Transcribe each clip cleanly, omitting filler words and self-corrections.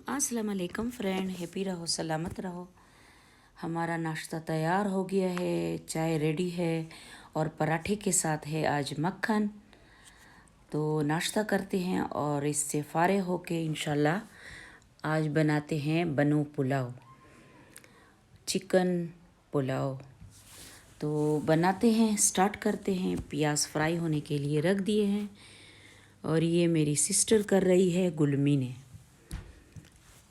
अस्सलाम वालेकुम friend, happy रहो, सलामत रहो। हमारा नाश्ता तैयार हो गया है, चाय रेडी है और पराठे के साथ है आज मक्खन। तो नाश्ता करते हैं और इससे फारे होके इंशाल्लाह आज बनाते हैं बनू पुलाव, चिकन पुलाव। तो बनाते हैं, स्टार्ट करते हैं। प्याज फ्राई होने के लिए रख दिए हैं और ये मेरी सिस्टर कर रही है गुलमी ने,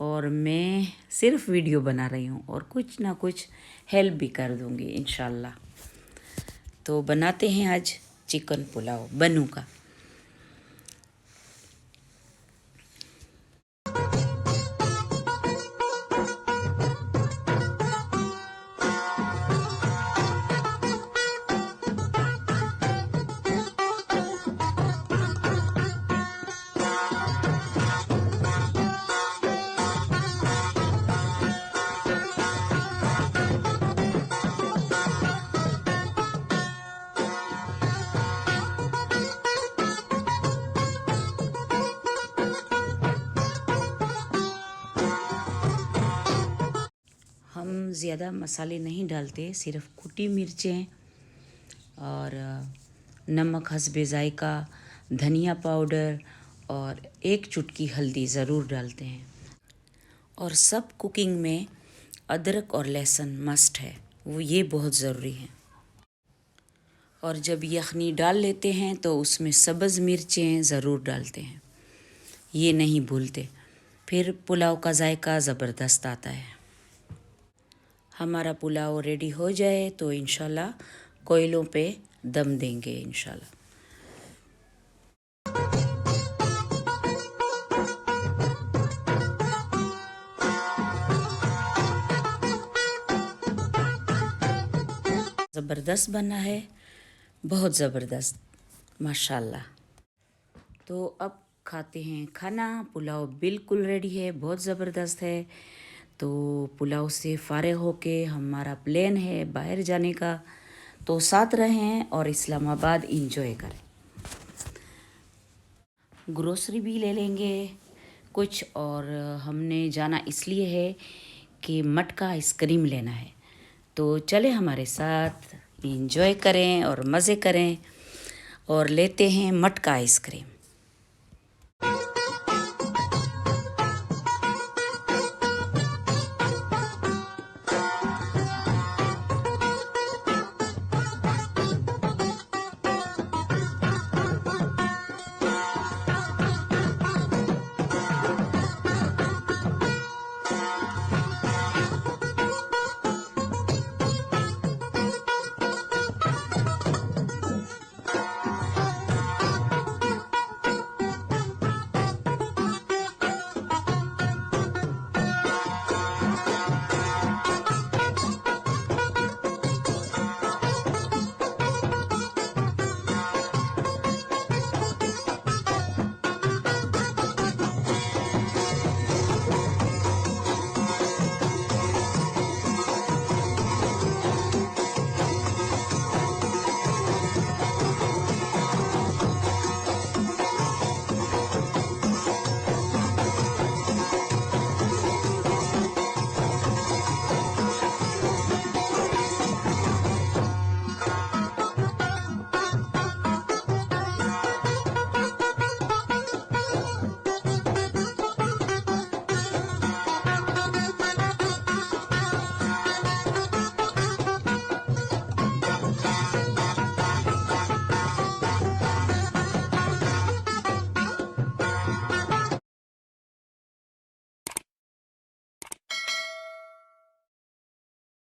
और मैं सिर्फ वीडियो बना रही हूँ और कुछ ना कुछ हेल्प भी कर दूँगी इंशाल्लाह। तो बनाते हैं आज चिकन पुलाव बनू का। हम ज़्यादा मसाले नहीं डालते, सिर्फ कुटी मिर्चें और नमक हस्बे जायका, धनिया पाउडर और एक चुटकी हल्दी ज़रूर डालते हैं। और सब कुकिंग में अदरक और लहसुन मस्ट है, वो ये बहुत ज़रूरी है। और जब यखनी डाल लेते हैं तो उसमें सब्ज़ मिर्चें ज़रूर डालते हैं, ये नहीं भूलते, फिर पुलाव का जायका ज़बरदस्त आता है। हमारा पुलाव रेडी हो जाए तो इंशाल्लाह कोयलों पे दम देंगे इंशाल्लाह। ज़बरदस्त बना है, बहुत ज़बरदस्त माशाल्लाह। तो अब खाते हैं खाना। पुलाव बिल्कुल रेडी है, बहुत ज़बरदस्त है। तो पुलाव से फारिग होके हमारा प्लान है बाहर जाने का, तो साथ रहें और इस्लामाबाद इंजॉय करें। ग्रोसरी भी ले लेंगे कुछ, और हमने जाना इसलिए है कि मटका आइसक्रीम लेना है। तो चले हमारे साथ, इंजॉय करें और मज़े करें और लेते हैं मटका आइसक्रीम।